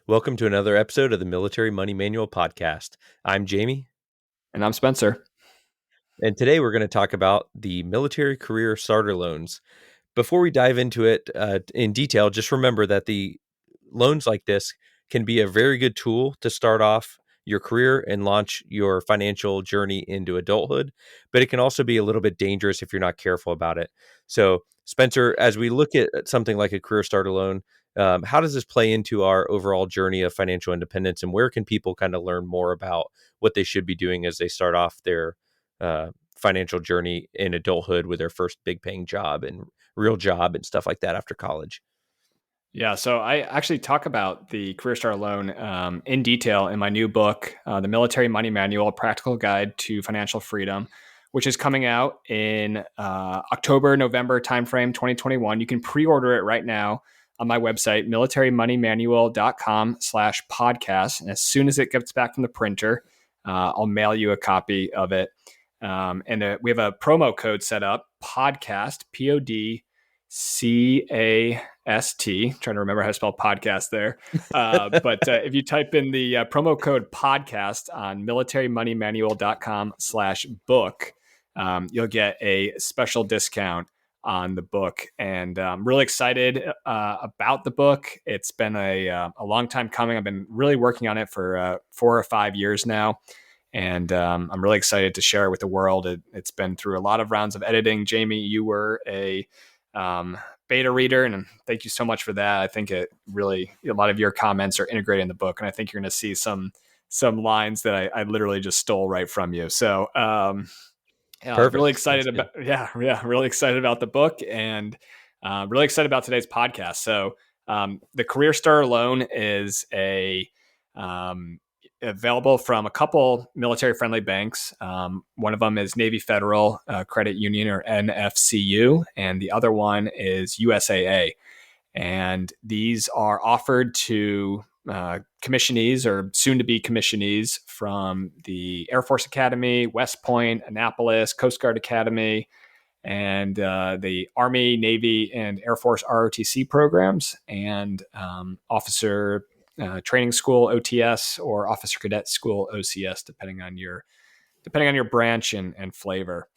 Welcome to another episode of the Military Money Manual podcast. I'm Jamie. And I'm Spencer. And today we're going to talk about the Military Career Starter Loans. Before we dive into it in detail, just remember that the loans like this can be a very good tool to start off your career and launch your financial journey into adulthood, but it can also be a little bit dangerous if you're not careful about it. So, Spencer, as we look at something like a career starter loan, how does this play into our overall journey of financial independence, and where can people kind of learn more about what they should be doing as they start off their financial journey in adulthood with their first big paying job and real job and stuff like that after college? Yeah, so I actually talk about the Career Starter Loan in detail in my new book, The Military Money Manual, A Practical Guide to Financial Freedom, which is coming out in October, November timeframe 2021. You can pre-order it right now on my website, militarymoneymanual.com/podcast. And as soon as it gets back from the printer, I'll mail you a copy of it. And we have a promo code set up, podcast, PODCAST. Trying to remember how to spell podcast there. But if you type in the promo code podcast on militarymoneymanual.com/book, you'll get a special discount on the book. And I'm really excited about the book. It's been a long time coming. I've been really working on it for 4 or 5 years now. And I'm really excited to share it with the world. It's been through a lot of rounds of editing. Jamie, you were a beta reader, and thank you so much for that. I think it really, a lot of your comments are integrated in the book, and I think you're going to see some lines that I literally just stole right from you. So really excited about really excited about the book, and really excited about today's podcast. So the Career Starter Loan is available from a couple military-friendly banks. One of them is Navy Federal Credit Union, or NFCU, and the other one is USAA. And these are offered to commissionees or soon-to-be commissionees from the Air Force Academy, West Point, Annapolis, Coast Guard Academy, and the Army, Navy, and Air Force ROTC programs, and officer training school OTS or officer cadet school OCS, depending on your branch and flavor.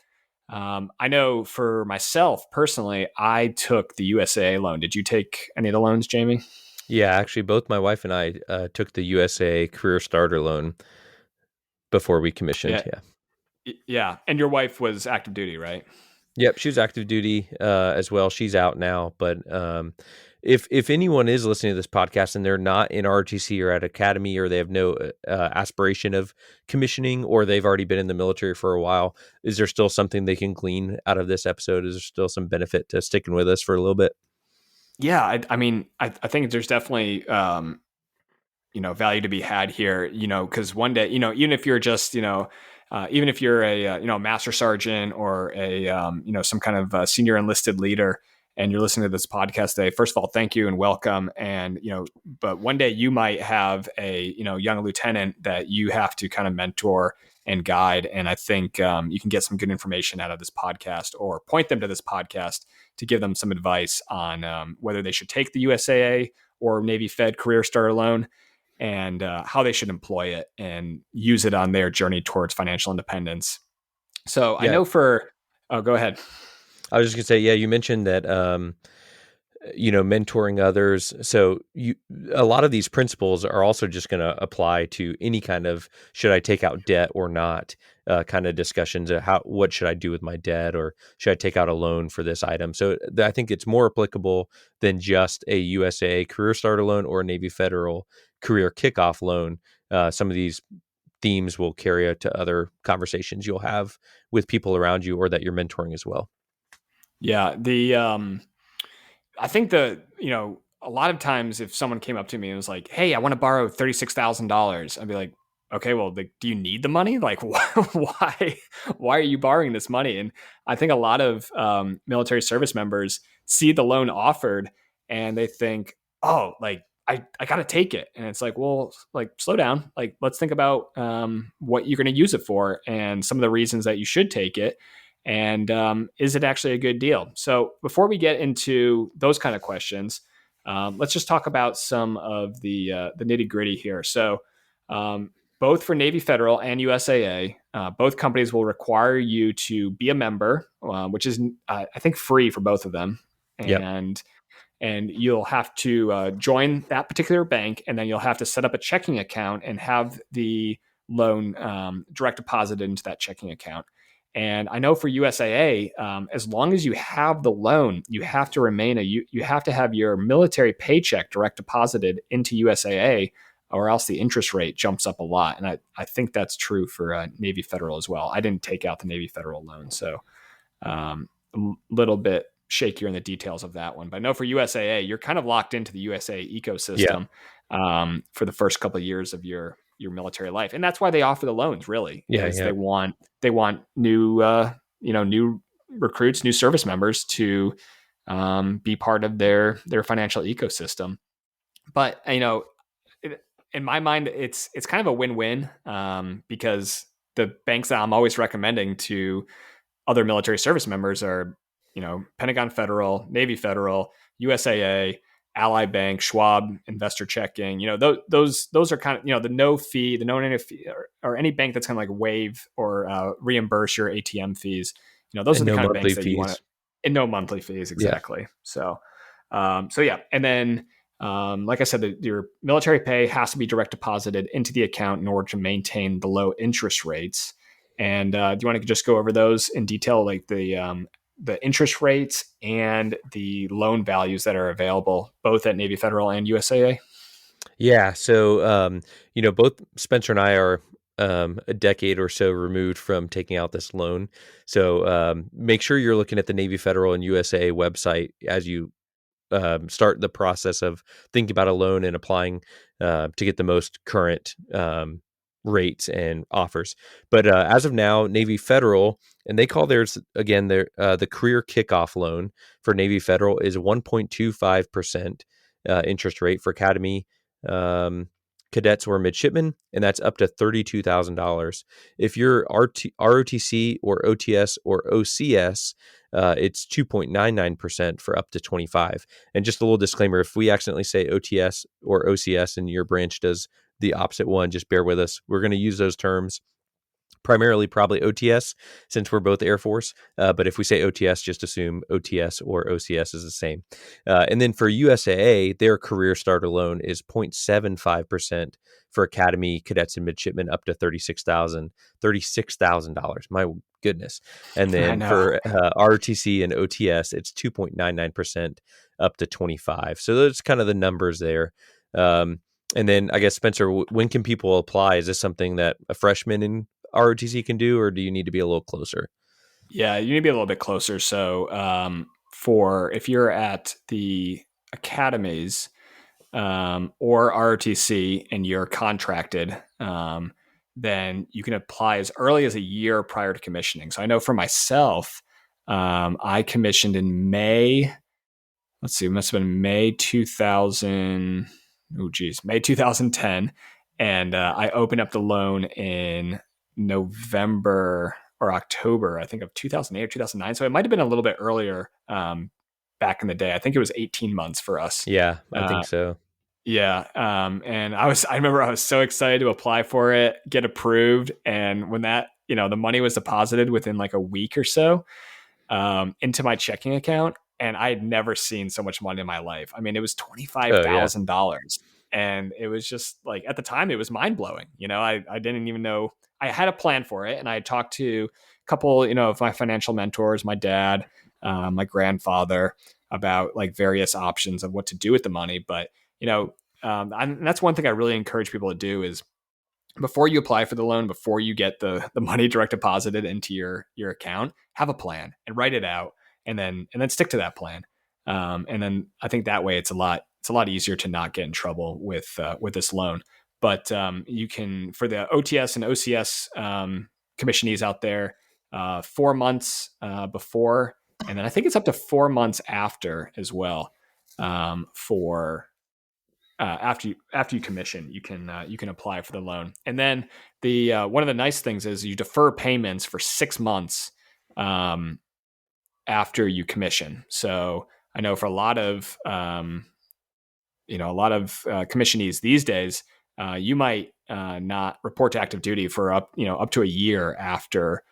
I know for myself personally, I took the USAA loan. Did you take any of the loans, Jamie? Yeah, actually, both my wife and I took the USAA Career Starter Loan before we commissioned. Yeah. And your wife was active duty, right? Yep, she was active duty as well. She's out now, but if anyone is listening to this podcast and they're not in ROTC or at academy, or they have no aspiration of commissioning, or they've already been in the military for a while, is there still something they can glean out of this episode? Is there still some benefit to sticking with us for a little bit? Yeah, I mean, I think there's definitely value to be had here. Because one day, even if you're just even if you're a master sergeant or a some kind of senior enlisted leader, and you're listening to this podcast today, first of all, thank you and welcome. And but one day you might have a young lieutenant that you have to kind of mentor and guide. And I think you can get some good information out of this podcast, or point them to this podcast to give them some advice on whether they should take the USAA or Navy Fed Career Starter Loan, and how they should employ it and use it on their journey towards financial independence. So yeah. I know go ahead. I was just gonna say, yeah, you mentioned that, mentoring others. So a lot of these principles are also just going to apply to any kind of, should I take out debt or not, kind of discussions of what should I do with my debt, or should I take out a loan for this item? So I think it's more applicable than just a USAA Career Starter Loan or a Navy Federal Career Kickoff Loan. Some of these themes will carry out to other conversations you'll have with people around you or that you're mentoring as well. Yeah. I think a lot of times if someone came up to me and was like, hey, I want to borrow $36,000, I'd be like, okay, well, do you need the money? Like, why are you borrowing this money? And I think a lot of military service members see the loan offered and they think, oh, like, I got to take it. And it's like, well, like, slow down. Like, let's think about what you're going to use it for and some of the reasons that you should take it. And is it actually a good deal? So before we get into those kind of questions, Let's just talk about some of the nitty gritty here. So, um, both for Navy Federal and USAA, both companies will require you to be a member, which is I think free for both of them, Yep. and you'll have to join that particular bank, and then you'll have to set up a checking account and have the loan direct deposited into that checking account. And I know for USAA, as long as you have the loan, you have to remain you have to have your military paycheck direct deposited into USAA, or else the interest rate jumps up a lot. And I think that's true for Navy Federal as well. I didn't take out the Navy Federal loan, so a little bit shakier in the details of that one. But I know for USAA, you're kind of locked into the USAA Yeah. ecosystem for the first couple of years of your military life, and that's why they offer the loans. Really, Yeah. is Yeah. they want new new recruits, new service members to be part of their financial ecosystem. But in my mind, it's kind of a win-win because the banks that I'm always recommending to other military service members are, Pentagon Federal, Navy Federal, USAA, Ally Bank, Schwab, Investor Checking. Those are kind of the no fee, the no fee, or any bank that's kind of like waive or reimburse your ATM fees. Those And are the no kind of monthly banks that you want to, fees. and no monthly fees Yeah. exactly. So yeah, and then. Like I said, your military pay has to be direct deposited into the account in order to maintain the low interest rates. And do you want to just go over those in detail, like the interest rates and the loan values that are available both at Navy Federal and USAA? Yeah. So, both Spencer and I are a decade or so removed from taking out this loan. So, make sure you're looking at the Navy Federal and USA website as you start the process of thinking about a loan and applying to get the most current rates and offers. But as of now, Navy Federal, and they call theirs again, the Career Kickoff Loan for Navy Federal is 1.25% interest rate for Academy um, cadets or midshipmen, and that's up to $32,000. If you're ROTC or OTS or OCS, it's 2.99% for up to 25. And just a little disclaimer, if we accidentally say OTS or OCS and your branch does the opposite one, just bear with us. We're going to use those terms primarily probably OTS since we're both Air Force. But if we say OTS, just assume OTS or OCS is the same. And then for USAA, their career starter loan is 0.75% for Academy cadets and midshipmen up to $36,000. My goodness. And I then know. for RTC and OTS, it's 2.99% up to 25. So those kind of the numbers there. And then I guess, Spencer, when can people apply? Is this something that a freshman in ROTC can do, or do you need to be a little closer? Yeah, you need to be a little bit closer. So for if you're at the academies or ROTC and you're contracted, then you can apply as early as a year prior to commissioning. So I know for myself, I commissioned in May. Let's see, it must have been May 2000. Oh, geez, May 2010. And I opened up the loan in November or October, I think, of 2008 or 2009. So it might have been a little bit earlier back in the day. I think it was 18 months for us. Yeah, I Uh, think so. yeah. And I remember I was so excited to apply for it, get approved. And when that, the money was deposited within like a week or so into my checking account, and I had never seen so much money in my life. I mean, it was Oh yeah, $25,000, and it was just like at the time it was mind blowing. I didn't even know I had a plan for it, and I had talked to a couple, of my financial mentors, my dad, my grandfather, about like various options of what to do with the money. But and that's one thing I really encourage people to do is before you apply for the loan, before you get the money direct deposited into your account, have a plan and write it out, and then stick to that plan. And then I think that way it's a lot easier to not get in trouble with this loan. But you can, for the OTS and OCS commissionees out there, 4 months before, and then I think it's up to 4 months after as well, for after you commission, you can apply for the loan. And then the one of the nice things is you defer payments for 6 months um, after you commission. So I know for a lot of a lot of commissionees these days, you might not report to active duty for up to a year after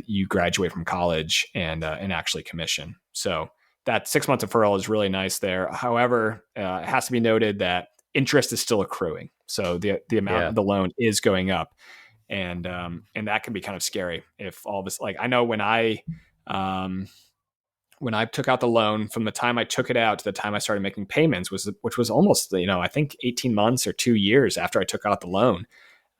you graduate from college and actually commission. So that 6 month deferral is really nice there. However, it has to be noted that interest is still accruing, so the amount Yeah. of the loan is going up, and that can be kind of scary if all this. Like I know um, when I took out the loan, from the time I took it out to the time I started making payments, which was almost I think 18 months or 2 years after I took out the loan.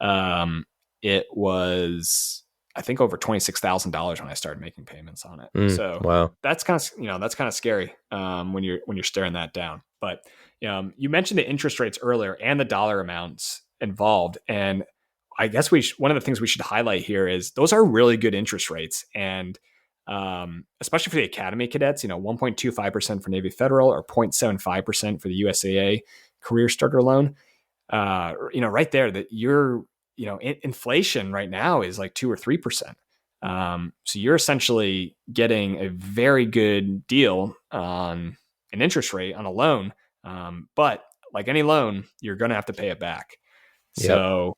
Um, it was, I think, over $26,000 when I started making payments on it. So Wow. that's that's kind of scary when you're staring that down. But you mentioned the interest rates earlier and the dollar amounts involved, and I guess one of the things we should highlight here is those are really good interest rates, and especially for the academy cadets, 1.25% for Navy Federal or 0.75% for the USAA Career Starter Loan. Right there, that inflation right now is like 2 or 3%. So you're essentially getting a very good deal on an interest rate on a loan. But like any loan, you're going to have to pay it back. Yep. So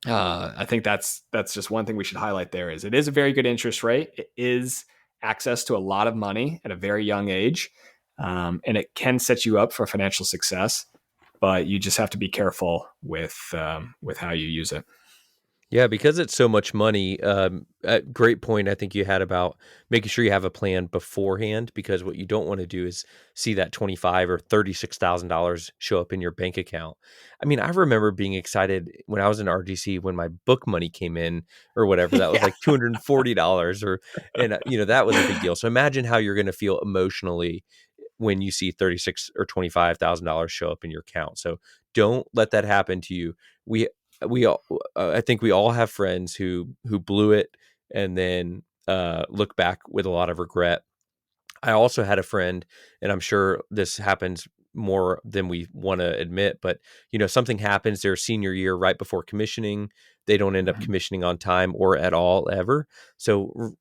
I think that's just one thing we should highlight there is it is a very good interest rate. It is access to a lot of money at a very young age. And it can set you up for financial success, but you just have to be careful with how you use it. Yeah, because it's so much money. A great point I think you had about making sure you have a plan beforehand. Because what you don't want to do is see that $25,000 or $36,000 show up in your bank account. I mean, I remember being excited when I was in RDC when my book money came in or whatever. That was Yeah, like $240, and that was a big deal. So imagine how you're going to feel emotionally when you see 36 or $25,000 show up in your account. So don't let that happen to you. We we all I think we all have friends who blew it and then look back with a lot of regret. I also had a friend, and I'm sure this happens more than we want to admit, but something happens their senior year right before commissioning. They don't end up Mhm. commissioning on time or at all ever. So,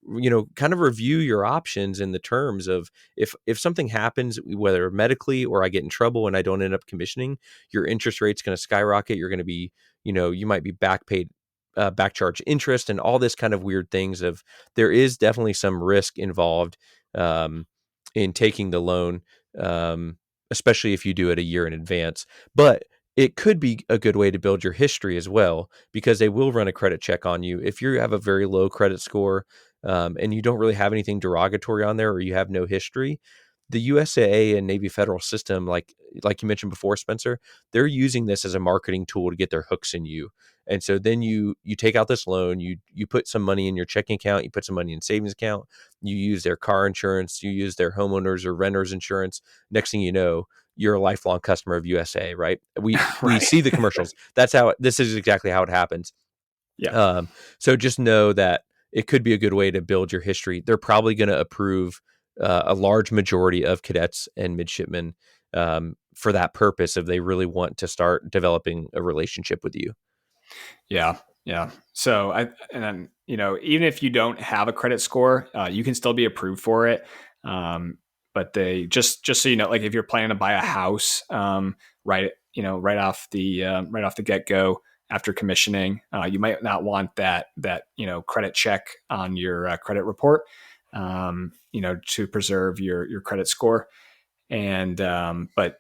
kind of review your options in the terms of if something happens, whether medically or I get in trouble and I don't end up commissioning, your interest rate's going to skyrocket. You're going to be, you might be back paid. Back charge interest and all this kind of weird things of there is definitely some risk involved um, in taking the loan, um, especially if you do it a year in advance. But it could be a good way to build your history as well, because they will run a credit check on you. If you have a very low credit score and you don't really have anything derogatory on there or you have no history, the USAA and Navy Federal system, like you mentioned before, Spencer, they're using this as a marketing tool to get their hooks in you. And so then you take out this loan, you put some money in your checking account, you put some money in savings account, you use their car insurance, you use their homeowners or renters insurance. Next thing you know, you're a lifelong customer of USA, right? We Right. see the commercials. That's how this is exactly how it happens. Yeah. So just know that it could be a good way to build your history. They're probably going to approve a large majority of cadets and midshipmen for that purpose if they really want to start developing a relationship with you. Yeah. Yeah. So and then, even if you don't have a credit score, you can still be approved for it. But they just so you know, like if you're planning to buy a house, right, right off the get go after commissioning, you might not want that credit check on your credit report, to preserve your credit score. And but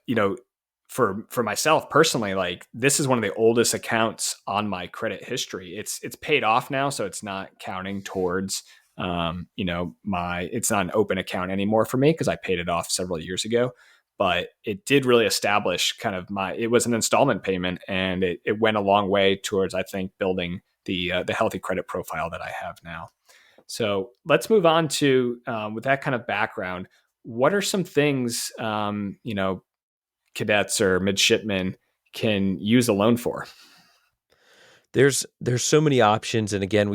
for myself personally, like this is one of the oldest accounts on my credit history. It's paid off now, so it's not counting towards my it's not an open account anymore for me because I paid it off several years ago. But it did really establish kind of it was an installment payment, and it went a long way towards, I think, building the healthy credit profile that I have now. So let's move on to, with that kind of background, what are some things cadets or midshipmen can use a loan for? There's so many options, and again,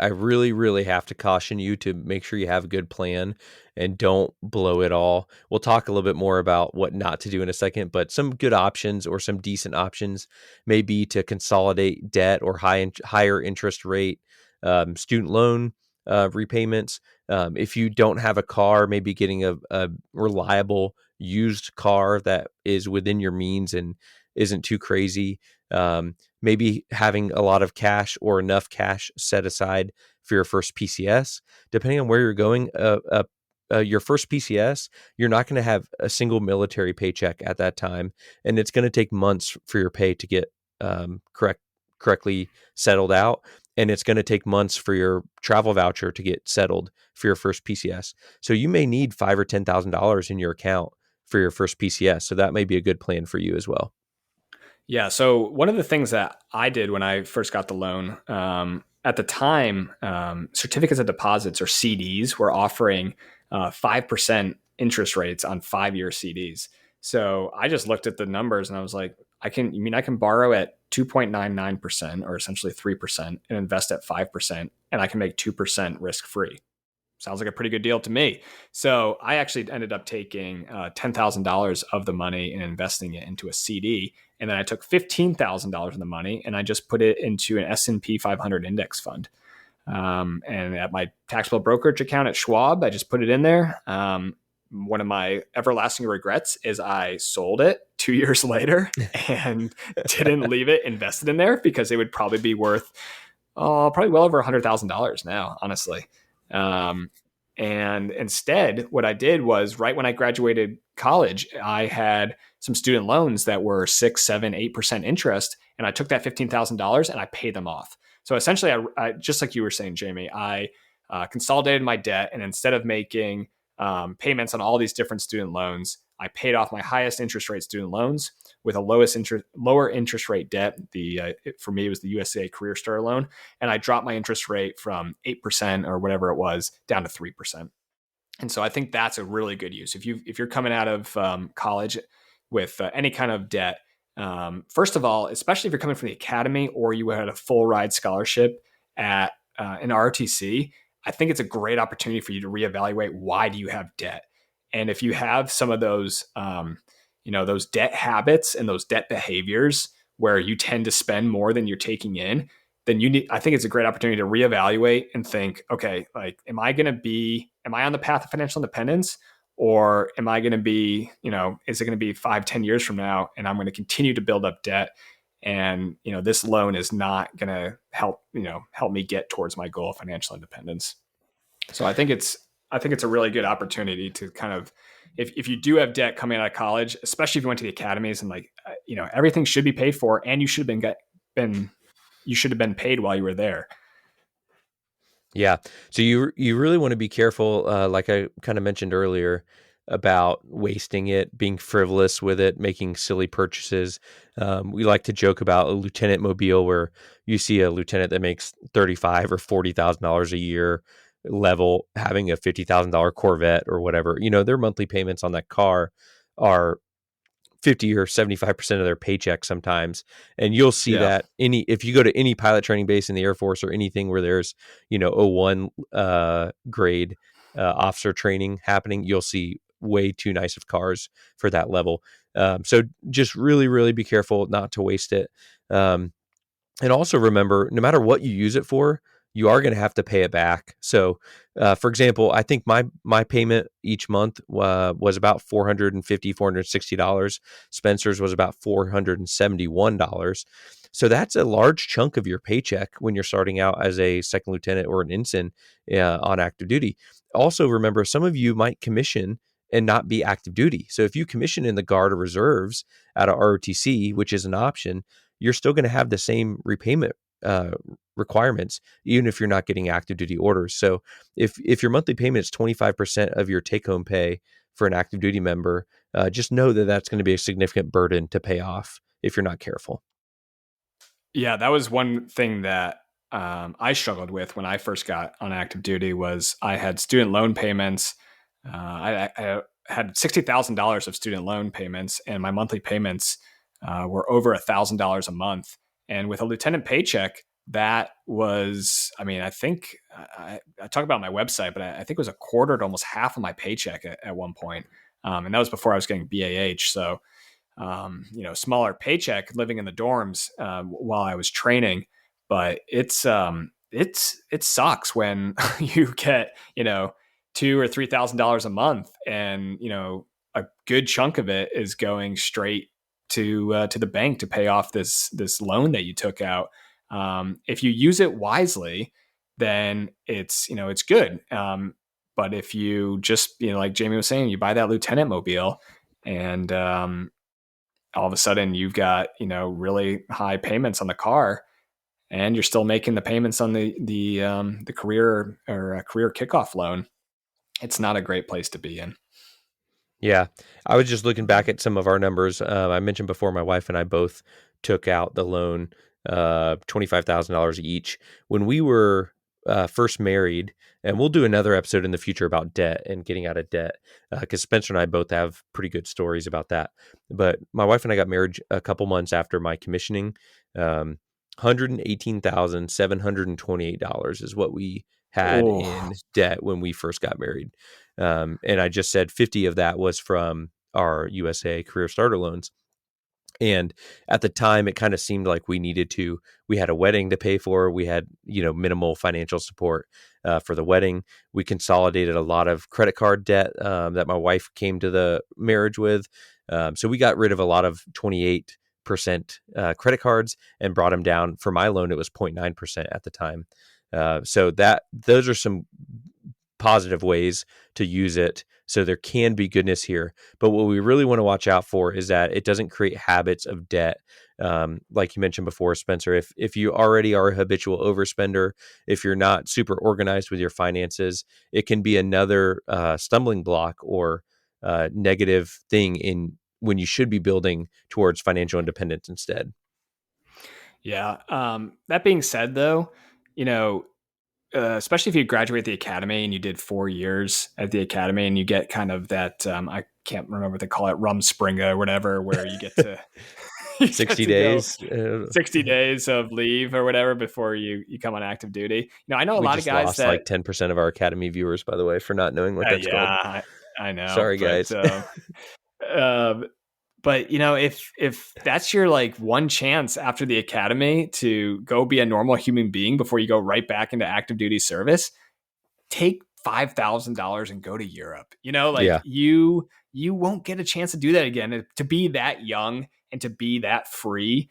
I really have to caution you to make sure you have a good plan and don't blow it all. We'll talk a little bit more about what not to do in a second, but some good options or some decent options may be to consolidate debt or higher interest rate student loan repayments. If you don't have a car, maybe getting a reliable used car that is within your means and isn't too crazy. Maybe having a lot of cash or enough cash set aside for your first PCS. Depending on where you're going, your first PCS, you're not going to have a single military paycheck at that time, and it's going to take months for your pay to get correctly settled out, and it's going to take months for your travel voucher to get settled for your first PCS. So you may need $5,000 or $10,000 in your account for your first PCS. So that may be a good plan for you as well. Yeah. So one of the things that I did when I first got the loan, at the time, certificates of deposits or CDs were offering 5% interest rates on 5-year CDs. So I just looked at the numbers and I was like, I can borrow at 2.99% or essentially 3% and invest at 5%, and I can make 2% risk free. Sounds like a pretty good deal to me. So I actually ended up taking $10,000 of the money and investing it into a CD. And then I took $15,000 of the money and I just put it into an S&P 500 index fund. And at my taxable brokerage account at Schwab, I just put it in there. One of my everlasting regrets is I sold it 2 years later and didn't leave it invested in there, because it would probably be worth probably well over $100,000 now, honestly. Um, and instead, what I did was, right when I graduated college, I had some student loans that were 6, 7, 8% interest. And I took that $15,000 and I paid them off. So essentially, I just like you were saying, Jamie, I consolidated my debt. And instead of making payments on all these different student loans, I paid off my highest interest rate student loans with a lower interest rate debt. For me, it was the USAA Career Starter Loan, and I dropped my interest rate from 8% or whatever it was down to 3%. And so I think that's a really good use. If you're coming out of college with any kind of debt, first of all, especially if you're coming from the academy or you had a full ride scholarship at an ROTC, I think it's a great opportunity for you to reevaluate, why do you have debt. And if you have some of those, those debt habits and those debt behaviors where you tend to spend more than you're taking in, then I think it's a great opportunity to reevaluate and think, okay, like, am I on the path of financial independence, or am I going to be, is it going to be 5, 10 years from now, and I'm going to continue to build up debt, and, this loan is not going to help me get towards my goal of financial independence. So I think it's a really good opportunity to kind of, if you do have debt coming out of college, especially if you went to the academies, and like, everything should be paid for, and you should have been paid while you were there. Yeah. So you really want to be careful, like I kind of mentioned earlier, about wasting it, being frivolous with it, making silly purchases. We like to joke about a lieutenant mobile, where you see a lieutenant that makes $35,000 or $40,000 a year level having a $50,000 Corvette or whatever. Their monthly payments on that car are 50 or 75% of their paycheck sometimes. And you'll see Yeah. that if you go to any pilot training base in the Air Force or anything where there's, O1 grade officer training happening, you'll see way too nice of cars for that level. So just really, really be careful not to waste it. And also remember, no matter what you use it for, you are going to have to pay it back. So, for example, I think my payment each month was about $460. Spencer's was about $471. So that's a large chunk of your paycheck when you're starting out as a second lieutenant or an ensign on active duty. Also, remember, some of you might commission and not be active duty. So if you commission in the Guard or Reserves out of ROTC, which is an option, you're still going to have the same repayment requirements, even if you're not getting active duty orders. So if your monthly payment is 25% of your take home pay for an active duty member, just know that that's going to be a significant burden to pay off if you're not careful. Yeah, that was one thing that I struggled with when I first got on active duty. Was I had student loan payments. I had $60,000 of student loan payments, and my monthly payments were over $1,000 a month. And with a lieutenant paycheck, that was, I think I talk about my website, but I think it was a quarter to almost half of my paycheck at one point. And that was before I was getting BAH. So, smaller paycheck living in the dorms while I was training, but it sucks when you get, $2,000 or $3,000 a month, and, a good chunk of it is going straight to the bank to pay off this loan that you took out. If you use it wisely, then it's good. But if you just, like Jamie was saying, you buy that Lieutenant Mobile, and all of a sudden you've got really high payments on the car, and you're still making the payments on the career or career kickoff loan. It's not a great place to be in. Yeah. I was just looking back at some of our numbers. I mentioned before my wife and I both took out the loan, $25,000 each. When we were first married, and we'll do another episode in the future about debt and getting out of debt, because Spencer and I both have pretty good stories about that. But my wife and I got married a couple months after my commissioning. $118,728 is what we had Oh, in debt when we first got married. And I just said 50 of that was from our USAA Career Starter Loans. And at the time, it kind of seemed like we had a wedding to pay for. We had, minimal financial support for the wedding. We consolidated a lot of credit card debt that my wife came to the marriage with. So we got rid of a lot of 28% credit cards and brought them down. For my loan, it was 0.9% at the time. So those are some positive ways to use it. So there can be goodness here. But what we really want to watch out for is that it doesn't create habits of debt. Like you mentioned before, Spencer, if you already are a habitual overspender, if you're not super organized with your finances, it can be another stumbling block or negative thing in when you should be building towards financial independence instead. yeah. That being said, though, you know, especially if you graduate the academy and you did 4 years at the academy and you get kind of that, I can't remember what they call it, Rumspringa or whatever, where you get to you get 60 to go days. 60 days of leave or whatever before you come on active duty. I know a We lot of just guys lost that, like 10% of our Academy viewers, by the way, for not knowing what that's yeah, called. I know, Sorry, but guys. uh, but if that's your like one chance after the academy to go be a normal human being before you go right back into active duty service, take $5,000 and go to Europe. Like Yeah. you won't get a chance to do that again. To be that young and to be that free,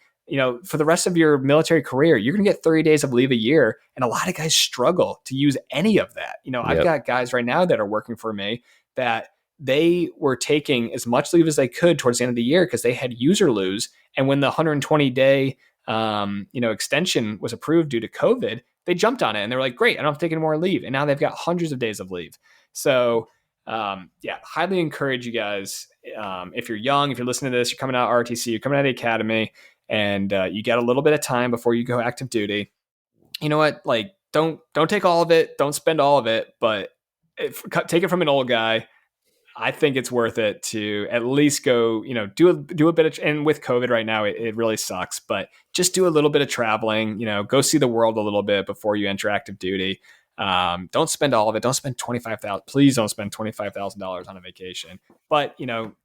for the rest of your military career, you're going to get 30 days of leave a year. And a lot of guys struggle to use any of that. I've Yep. got guys right now that are working for me that they were taking as much leave as they could towards the end of the year because they had user lose. And when the 120-day extension was approved due to COVID, they jumped on it and they were like, great, I don't have to take any more leave. And now they've got hundreds of days of leave. So, yeah, highly encourage you guys. If you're young, if you're listening to this, you're coming out of RTC, you're coming out of the academy, and you got a little bit of time before you go active duty. You know what? Like, don't take all of it. Don't spend all of it, but take it from an old guy. I think it's worth it to at least go, do a bit of, and with COVID right now, it really sucks, but just do a little bit of traveling, go see the world a little bit before you enter active duty. Don't spend all of it. Don't spend 25,000. Please don't spend $25,000 on a vacation, but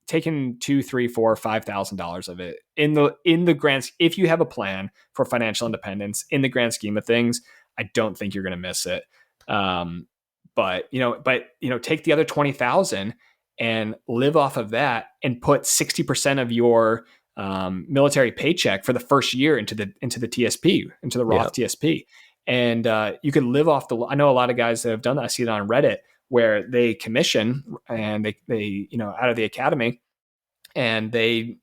taking two, three, four, $5,000 of it in the grand, if you have a plan for financial independence in the grand scheme of things, I don't think you're going to miss it. But take the other 20,000 and live off of that and put 60% of your military paycheck for the first year into the TSP, into the Roth Yep. TSP. And you can live off I know a lot of guys that have done that. I see it on Reddit where they commission and they out of the academy and they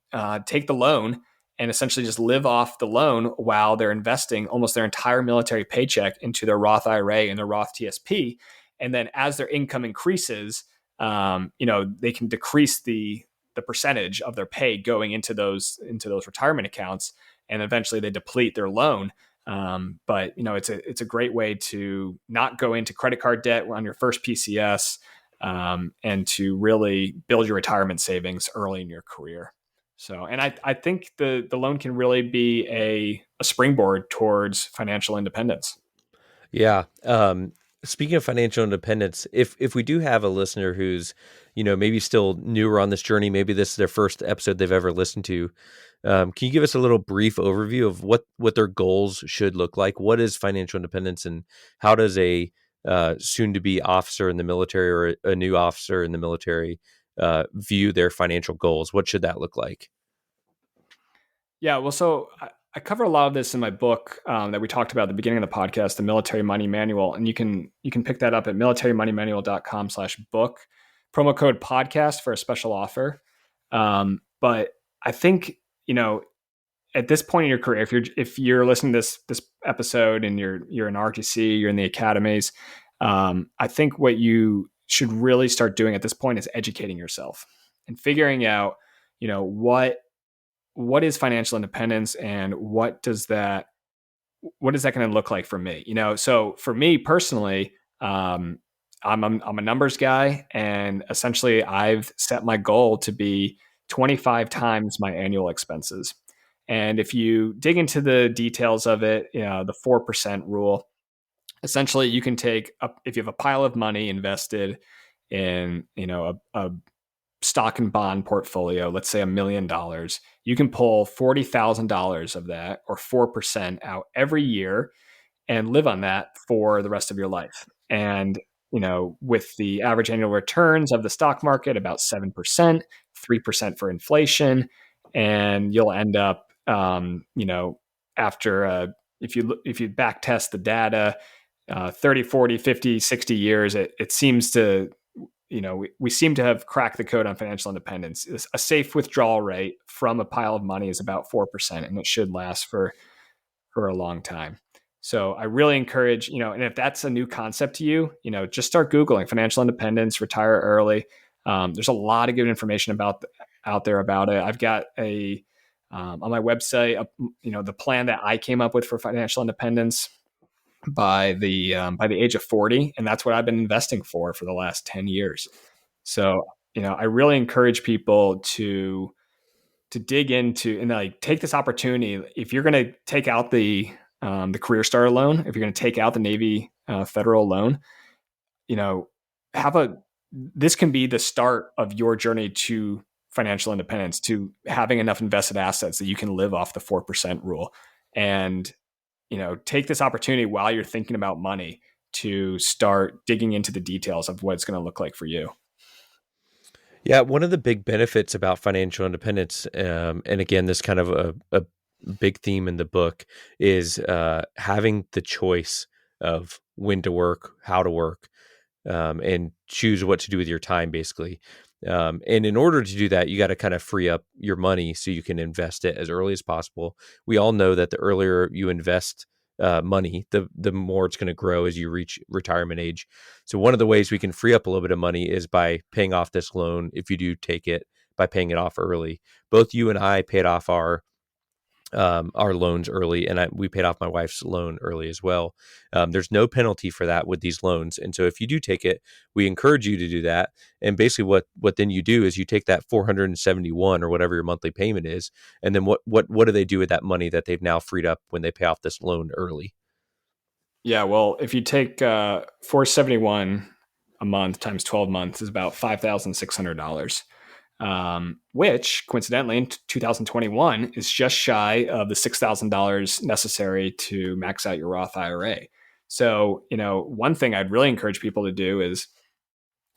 take the loan and essentially just live off the loan while they're investing almost their entire military paycheck into their Roth IRA and their Roth TSP. And then as their income increases, they can decrease the percentage of their pay going into those retirement accounts, and eventually they deplete their loan. But it's a great way to not go into credit card debt on your first PCS, and to really build your retirement savings early in your career. So, and I think the loan can really be a springboard towards financial independence. Yeah. Speaking of financial independence, if we do have a listener who's, maybe still newer on this journey, maybe this is their first episode they've ever listened to, can you give us a little brief overview of what their goals should look like? What is financial independence, and how does a soon-to-be officer in the military or a new officer in the military view their financial goals? What should that look like? Yeah, well, so I cover a lot of this in my book that we talked about at the beginning of the podcast, the Military Money Manual, and you can pick that up at militarymoneymanual.com/book. Promo code podcast for a special offer. But I think at this point in your career, if you're listening to this episode and you're in RTC, you're in the academies, I think what you should really start doing at this point is educating yourself and figuring out, what is financial independence and what is that going to look like for me? So for me personally, I'm a numbers guy, and essentially I've set my goal to be 25 times my annual expenses. And if you dig into the details of it, the 4% rule, essentially you can take up, if you have a pile of money invested in, a stock and bond portfolio, let's say $1 million, you can pull $40,000 of that, or 4%, out every year and live on that for the rest of your life. And, with the average annual returns of the stock market, about 7%, 3% for inflation, and you'll end up, after, if you back test the data, 30, 40, 50, 60 years, it seems to, we seem to have cracked the code on financial independence. A safe withdrawal rate from a pile of money is about 4%, and it should last for a long time. So I really encourage, and if that's a new concept to you, just start Googling financial independence, retire early. There's a lot of good information out there about it. I've got on my website, the plan that I came up with for financial independence by the age of 40, and that's what I've been investing for the last 10 years. So, I really encourage people to dig into and like take this opportunity. If you're going to take out the Career Starter Loan, if you're going to take out the Navy federal loan, you know, have a this can be the start of your journey to financial independence, to having enough invested assets that you can live off the 4% rule. And take this opportunity while you're thinking about money to start digging into the details of what it's going to look like for you. Yeah, one of the big benefits about financial independence, and again, this kind of a big theme in the book, is having the choice of when to work, how to work, and choose what to do with your time, basically. And in order to do that, you got to kind of free up your money so you can invest it as early as possible. We all know that the earlier you invest money, the more it's going to grow as you reach retirement age. So one of the ways we can free up a little bit of money is by paying off this loan. If you do take it, by paying it off early. Both you and I paid off our loans early, and we paid off my wife's loan early as well. There's no penalty for that with these loans, and so if you do take it, we encourage you to do that. And basically, what then you do is you take that 471 or whatever your monthly payment is, and then what do they do with that money that they've now freed up when they pay off this loan early? Yeah, well, if you take 471 a month times 12 months is about $5,600. Which coincidentally in 2021 is just shy of the $6,000 necessary to max out your Roth IRA. So, one thing I'd really encourage people to do is,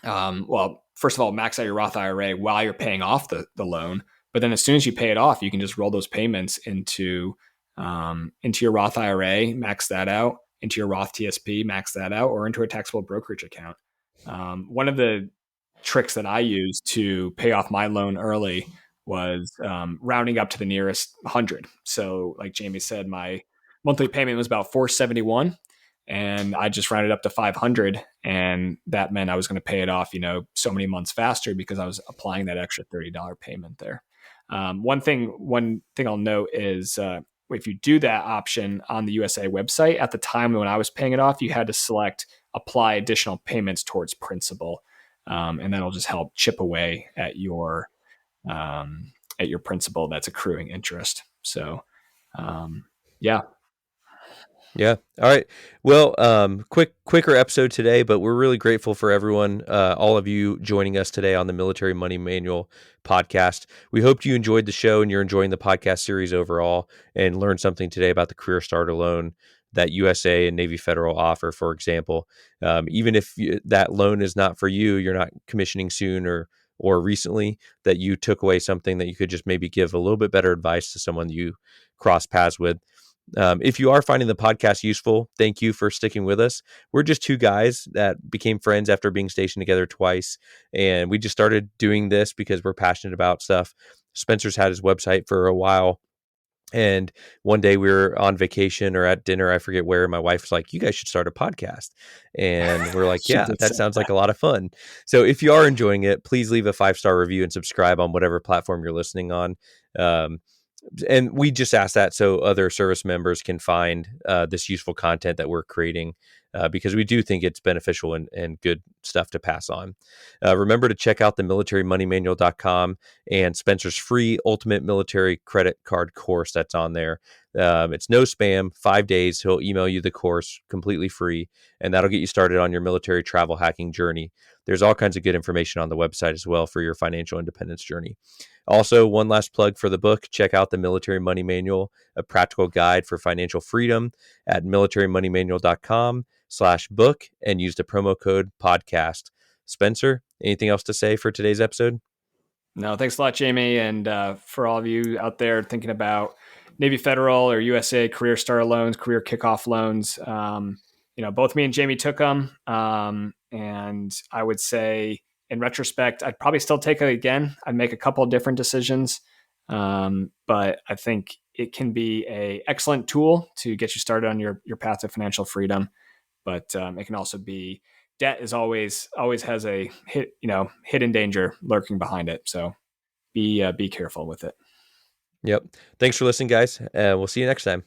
well, first of all, max out your Roth IRA while you're paying off the loan. But then as soon as you pay it off, you can just roll those payments into your Roth IRA, max that out, into your Roth TSP, max that out, or into a taxable brokerage account. One of the tricks that I used to pay off my loan early was rounding up to the nearest 100. So, like Jamie said, my monthly payment was about 471, and I just rounded up to 500, and that meant I was going to pay it off, so many months faster because I was applying that extra $30 payment there. One thing I'll note is if you do that option on the USAA website, at the time when I was paying it off, you had to select apply additional payments towards principal. And that'll just help chip away at your principal that's accruing interest. So, yeah. Yeah. All right. Well, quicker episode today, but we're really grateful for everyone, all of you joining us today on the Military Money Manual podcast. We hope you enjoyed the show and you're enjoying the podcast series overall and learned something today about the Career Starter Loan that USA and Navy Federal offer, for example. Even if that loan is not for you, you're not commissioning soon, or recently that you took away something that you could just maybe give a little bit better advice to someone you cross paths with. If you are finding the podcast useful, thank you for sticking with us. We're just two guys that became friends after being stationed together twice. And we just started doing this because we're passionate about stuff. Spencer's had his website for a while. And one day we were on vacation or at dinner, I forget where. My wife was like, "You guys should start a podcast." And we're like, She "Yeah, did that say sounds like that. a lot of fun." So if you are enjoying it, please leave a 5-star review and subscribe on whatever platform you're listening on. Um, and we just ask that so other service members can find this useful content that we're creating, because we do think it's beneficial and good stuff to pass on. Remember to check out the militarymoneymanual.com and Spencer's free ultimate military credit card course that's on there. It's no spam, 5 days. He'll email you the course completely free, and that'll get you started on your military travel hacking journey. There's all kinds of good information on the website as well for your financial independence journey. Also, one last plug for the book. Check out the Military Money Manual, a practical guide for financial freedom at militarymoneymanual.com/book and use the promo code podcast. Spencer, anything else to say for today's episode? No, thanks a lot, Jamie. And for all of you out there thinking about Navy Federal or USAA Career Starter Loans, Career Kickoff Loans, both me and Jamie took them. And I would say, in retrospect, I'd probably still take it again. I'd make a couple of different decisions. But I think it can be an excellent tool to get you started on your path to financial freedom. But it can also be, debt is always has a hidden danger lurking behind it. So be careful with it. Yep. Thanks for listening, guys. We'll see you next time.